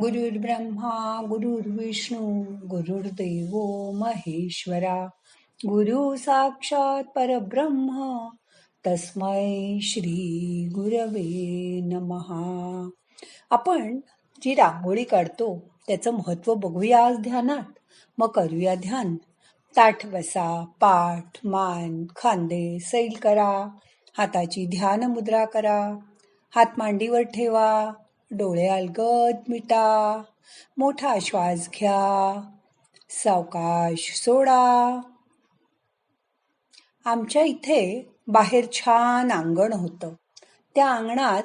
गुरुर्ब्रह्मा गुरुर्विष्णू गुरुर्देव महेश्वरा गुरु साक्षात परब्रह्म तस्मै श्री गुरवे नमहा. आपण जी रांगोळी काढतो त्याचं महत्व बघूया आज ध्यानात. मग करूया ध्यान. ताठ बसा, पाठ मान खांदे सैल करा, हाताची ध्यान मुद्रा करा, हात मांडीवर ठेवा, डोळे अलगद मिटा, मोठा श्वास घ्या, सावकाश सोडा. आमच्या इथे बाहेर छान अंगण होतं. त्या अंगणात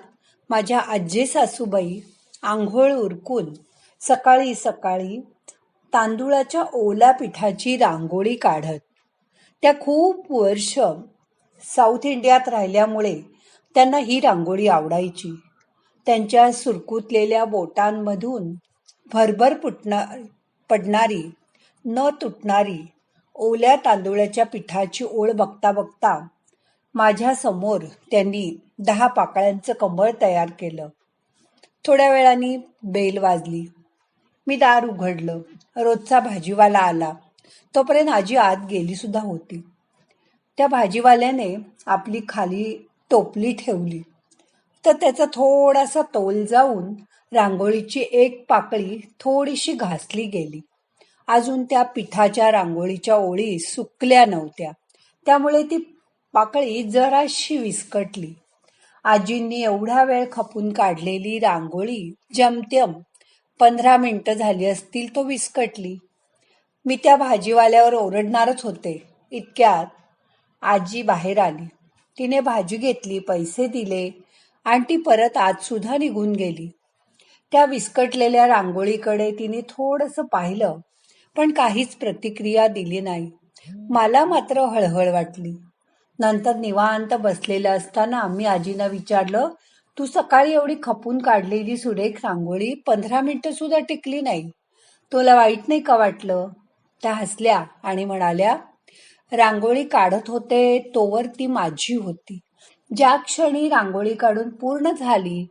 माझ्या आजी सासूबाई आंघोळ उरकून सकाळी सकाळी तांदूळाच्या ओल्या पिठाची रांगोळी काढत. त्या खूप वर्ष साऊथ इंडियात राहिल्यामुळे त्यांना ही रांगोळी आवडायची. त्यांच्या सुरकुतलेल्या बोटांमधून भरभर पडणारी न तुटणारी ओल्या तांदूळाच्या पिठाची ओळ बघता बघता माझ्या समोर त्यांनी 10 पाकळ्यांचं कमळ तयार केलं. थोड्या वेळाने बेल वाजली. मी दार उघडलं. रोजचा भाजीवाला आला. तोपर्यंत आजी आत गेली सुद्धा होती. त्या भाजीवाल्याने आपली खाली टोपली ठेवली तर त्याचा थोडासा तोल जाऊन रांगोळीची एक पाकळी थोडीशी घासली गेली. अजून त्या पिठाच्या रांगोळीच्या ओळी सुकल्या नव्हत्या, त्यामुळे ती पाकळी जराशी विस्कटली. आजींनी एवढा वेळ खपून काढलेली रांगोळी जमतेम 15 मिनिटं झाली असतील तो विस्कटली. मी त्या भाजीवाल्यावर ओरडणारच होते, इतक्यात आजी बाहेर आली. तिने भाजी घेतली, पैसे दिले आणि ती परत आत सुद्धा निघून गेली. त्या विस्कटलेल्या रांगोळीकडे तिने थोडंसं पाहिलं, पण काहीच प्रतिक्रिया दिली नाही. मला मात्र हळहळ वाटली. नंतर निवांत बसलेलं असताना मी आजींना विचारलं, तू सकाळी एवढी खपून काढलेली सुरेख रांगोळी 15 मिनिटं सुद्धा टिकली नाही, तुला वाईट नाही का वाटलं? त्या हसल्या आणि म्हणाल्या, रांगोळी काढत होते तोवर ती माझी होती. ज्या क्षणी रांगोळी काढून पूर्ण झाली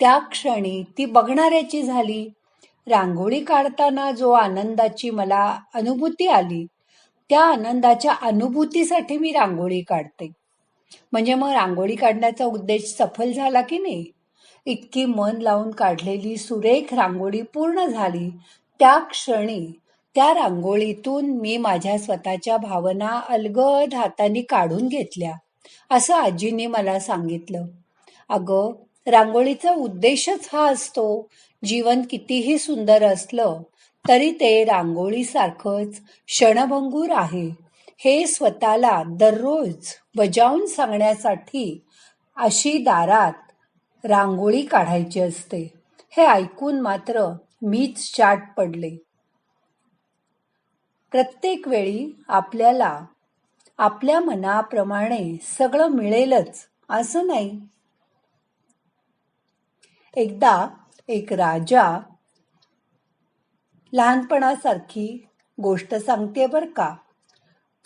त्या क्षणी ती बघणाऱ्याची झाली. रांगोळी काढताना जो आनंदाची मला अनुभूती आली त्या आनंदाच्या अनुभूतीसाठी मी रांगोळी काढते. म्हणजे मग रांगोळी काढण्याचा उद्देश सफल झाला की नाही? इतकी मन लावून काढलेली सुरेख रांगोळी पूर्ण झाली त्या क्षणी त्या रांगोळीतून मी माझ्या स्वतःच्या भावना अलगद हाताने काढून घेतल्या, असं आजींनी मला सांगितलं. अगं, रांगोळीचा उद्देशच हा असतो. जीवन कितीही सुंदर असलं तरी ते रांगोळीसारखंच क्षणभंगूर आहे, हे स्वतःला दररोज बजावून सांगण्यासाठी अशी दारात रांगोळी काढायची असते. हे ऐकून मात्र मीच चाट पडले. प्रत्येक वेळी आपल्याला आपल्या मनाप्रमाणे सगळं मिळेलच असं नाही. एकदा एक राजा, लहानपणासारखी गोष्ट सांगते बर का.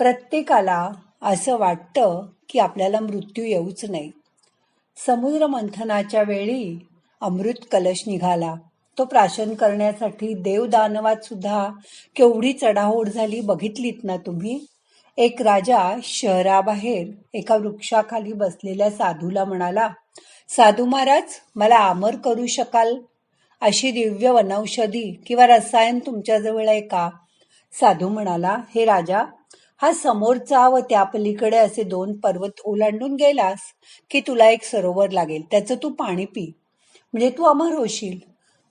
प्रत्येकाला असं वाटतं की आपल्याला मृत्यू येऊच नाही. समुद्र मंथनाच्या वेळी अमृत कलश निघाला. तो प्राशन करण्यासाठी देवदानवात सुद्धा केवढी चढाओढ झाली बघितलीत ना तुम्ही. एक राजा शहराबाहेर एका वृक्षाखाली बसलेल्या साधूला म्हणाला, साधू महाराज, मला अमर करू शकाल अशी दिव्य वनौषधी किंवा रसायन तुमच्याजवळ आहे का? साधू म्हणाला, हे राजा, हा समोरचा व त्या पलीकडे असे 2 पर्वत ओलांडून गेलास की तुला एक सरोवर लागेल, त्याचं तू पाणी पी, म्हणजे तू अमर होशील.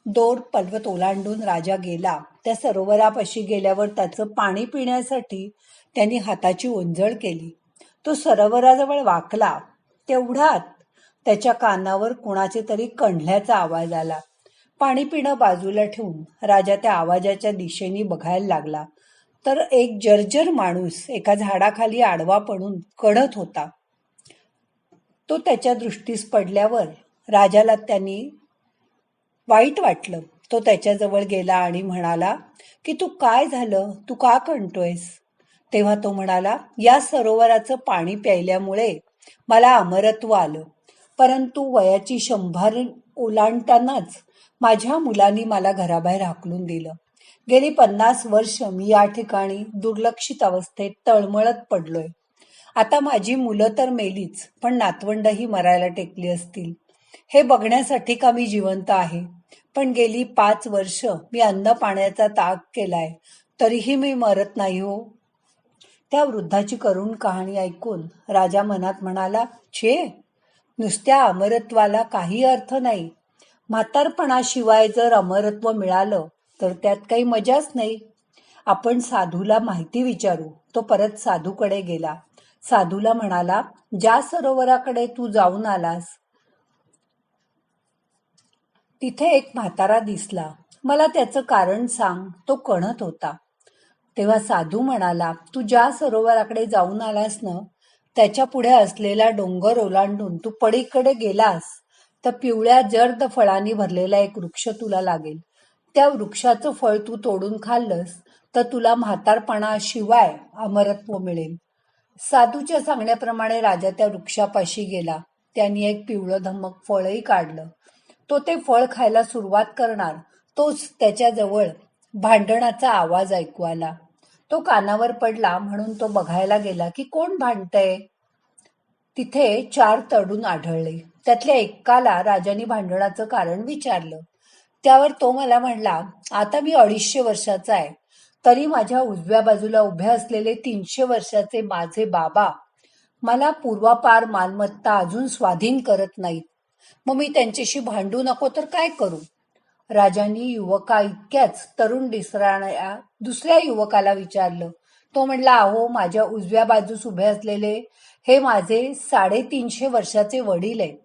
2 पर्वत ओलांडून राजा गेला. त्या सरोवरापाशी गेल्यावर त्याचं पाणी पिण्यासाठी त्यांनी हाताची ओंजळ केली. तो सरोवराजवळ वाकला. तेवढ्यात त्याच्या कानावर कुणाचे तरी कणल्याचा आवाज आला. पाणी पिणं बाजूला ठेवून राजा त्या आवाजाच्या दिशेने बघायला लागला तर एक जर्जर माणूस एका झाडाखाली आडवा पडून कढत होता. तो त्याच्या दृष्टीस पडल्यावर राजाला त्यांनी वाईट वाटलं. तो त्याच्याजवळ गेला आणि म्हणाला की तू काय झालं, तू का कणतोयस? तेव्हा तो म्हणाला, या सरोवराचं पाणी प्यायल्यामुळे मला अमरत्व आलं, परंतु वयाची 100 ओलांडतानाच माझ्या मुलांनी मला घराबाहेर हाकलून दिलं. गेली 50 वर्ष मी या ठिकाणी दुर्लक्षित अवस्थेत तळमळत पडलोय. आता माझी मुलं तर मेलीच, पण नातवंडही मरायला टेकली असतील. हे बघण्यासाठी का मी जिवंत आहे. पण गेली 5 वर्ष मी अन्न पाण्याचा त्याग केलाय, तरीही मी मरत नाही हो. त्या वृद्धाची करुण कहाणी ऐकून राजा मनात म्हणाला, छे, नुसत्या अमरत्वाला काही अर्थ नाही. म्हातारपणाशिवाय जर अमरत्व मिळालं तर त्यात काही मजाच नाही. आपण साधूला माहिती विचारू. तो परत साधूकडे गेला. साधूला म्हणाला, ज्या सरोवराकडे तू जाऊन आलास तिथे एक म्हातारा दिसला. मला त्याचं कारण सांग. तो कणत होता. तेव्हा साधू म्हणाला, तू ज्या सरोवराकडे जाऊन आलास ना, त्याच्या पुढे असलेला डोंगर ओलांडून तू पलीकडे गेलास तर पिवळ्या जर्द फळांनी भरलेला एक वृक्ष तुला लागेल. त्या वृक्षाचं फळ तू तोडून खाल्लंस तर तुला म्हातारपणाशिवाय अमरत्व मिळेल. साधूच्या सांगण्याप्रमाणे राजा त्या वृक्षापाशी गेला. त्यांनी एक पिवळं धम्मक फळही काढलं. तो ते फळ खायला सुरुवात करणार तोच त्याच्याजवळ भांडणाचा आवाज ऐकू आला. तो कानावर पडला म्हणून तो बघायला गेला की कोण भांडतंय. तिथे 4 तरुण आढळले. त्यातल्या एकाला राजाने भांडणाचं कारण विचारलं. त्यावर तो मला म्हणला, आता मी 250 वर्षाचा आहे, तरी माझ्या उजव्या बाजूला उभे असलेले 300 वर्षाचे माझे बाबा मला पूर्वापार मालमत्ता अजून स्वाधीन करत नाहीत. मग मी त्यांच्याशी भांडू नको तर काय करू. राजांनी युवका इतक्याच तरुण दिसणाऱ्या दुसऱ्या युवकाला विचारलं. तो म्हणला, अहो, माझ्या उजव्या बाजूस उभे असलेले हे माझे 350 वर्षाचे वडील आहेत.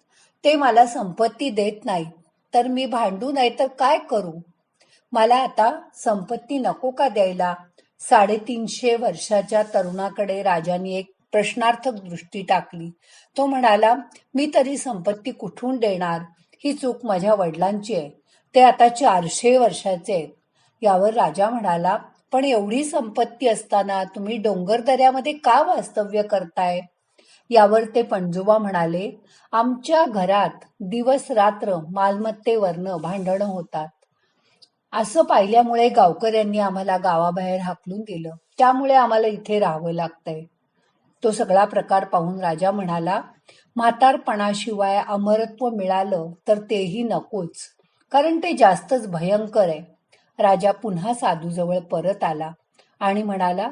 ते मला संपत्ती देत नाहीत, तर मी भांडू नाही तर काय करू. मला आता संपत्ती नको का द्यायला. 350 वर्षाच्या तरुणाकडे राजाने एक प्रश्नार्थक दृष्टी टाकली. तो म्हणाला, मी तरी संपत्ती कुठून देणार. ही चूक माझ्या वडिलांची आहे. ते आता 400 वर्षाचे आहेत. यावर राजा म्हणाला, पण एवढी संपत्ती असताना तुम्ही डोंगर दऱ्यामध्ये का वास्तव्य करताय. यावर ते पणजोबा म्हणाले, आमच्या घरात दिवस रात्र मालमत्तेवरनं भांडणं होतात. असं पाहिल्यामुळे गावकऱ्यांनी आम्हाला गावाबाहेर हाकलून दिलं. त्यामुळे आम्हाला इथे राहावं लागतंय. तो सगळा प्रकार पाहून राजा म्हणाला, म्हातारपणाशिवाय अमरत्व मिळालं तर तेही नकोच, कारण ते जास्तच भयंकर आहे. राजा पुन्हा साधूजवळ परत आला आणि म्हणाला,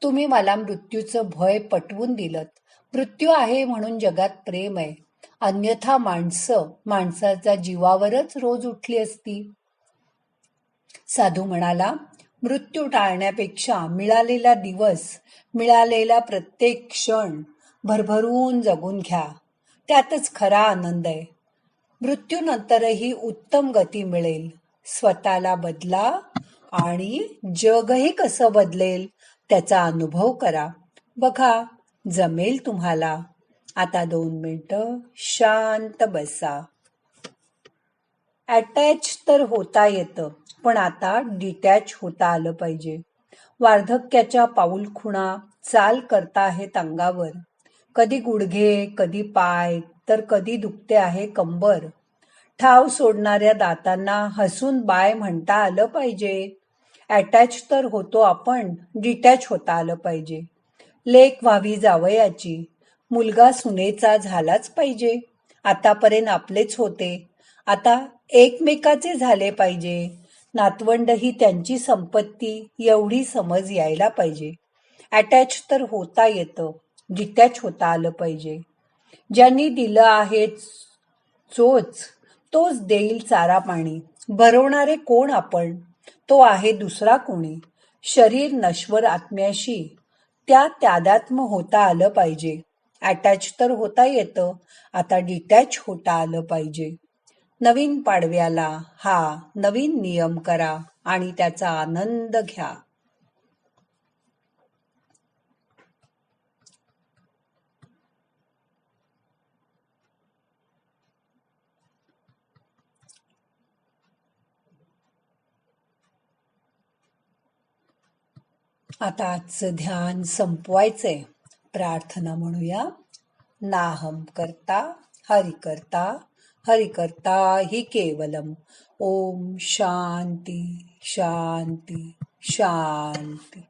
तुम्ही मला मृत्यूचं भय पटवून दिलत. मृत्यू आहे म्हणून जगात प्रेम आहे. अन्यथा माणसाच्या जीवावरच रोज उठली असती. साधू म्हणाला, मृत्यू टाळण्यापेक्षा मिळालेला दिवस, मिळालेला प्रत्येक क्षण भरभरून जगून घ्या. त्यातच खरा आनंद आहे. मृत्यूनंतरही उत्तम गती मिळेल. स्वतःला बदला आणि जगही कसं बदलेल त्याचा अनुभव करा. बघा, जमेल तुम्हाला. आता 2 मिनिटं शांत बसा. अटॅच तर होता येतं, पण आता डिटॅच होता आलं पाहिजे. वार्धक्याच्या पाऊलखुणा चाल करता आहेत अंगावर. कधी गुडघे, कधी पाय, तर कधी दुखते आहे कंबर. ठाव सोडणाऱ्या दातांना हसून बाय म्हणता आलं पाहिजे. अटॅच तर होतो आपण, डिटॅच होता आलं पाहिजे. लेक व्हावी जावयाची, मुलगा सुनेचा झालाच पाहिजे. आतापर्यंत आपलेच होते, आता एकमेकाचे झाले पाहिजे. नातवंडही त्यांची संपत्ती, एवढी समज यायला पाहिजे. अटॅच तर होता येतं, डिटॅच होता आलं पाहिजे. ज्यांनी दिलं आहे चोच, तोच देईल चारा पाणी. भरवणारे कोण आपण, तो आहे दुसरा कोणी. शरीर नश्वर आत्म्याशी त्या तादात्म्य होता आलं पाहिजे. अटॅच तर होता येतं, आता डिटॅच होता आलं पाहिजे. नवीन पाडव्याला हा नवीन नियम करा आणि त्याचा आनंद घ्या. आता आजचं ध्यान संपवायचंय. प्रार्थना म्हणूया. नाहम करता हरि करता हि केवलम. ओम शांती शांती शांती.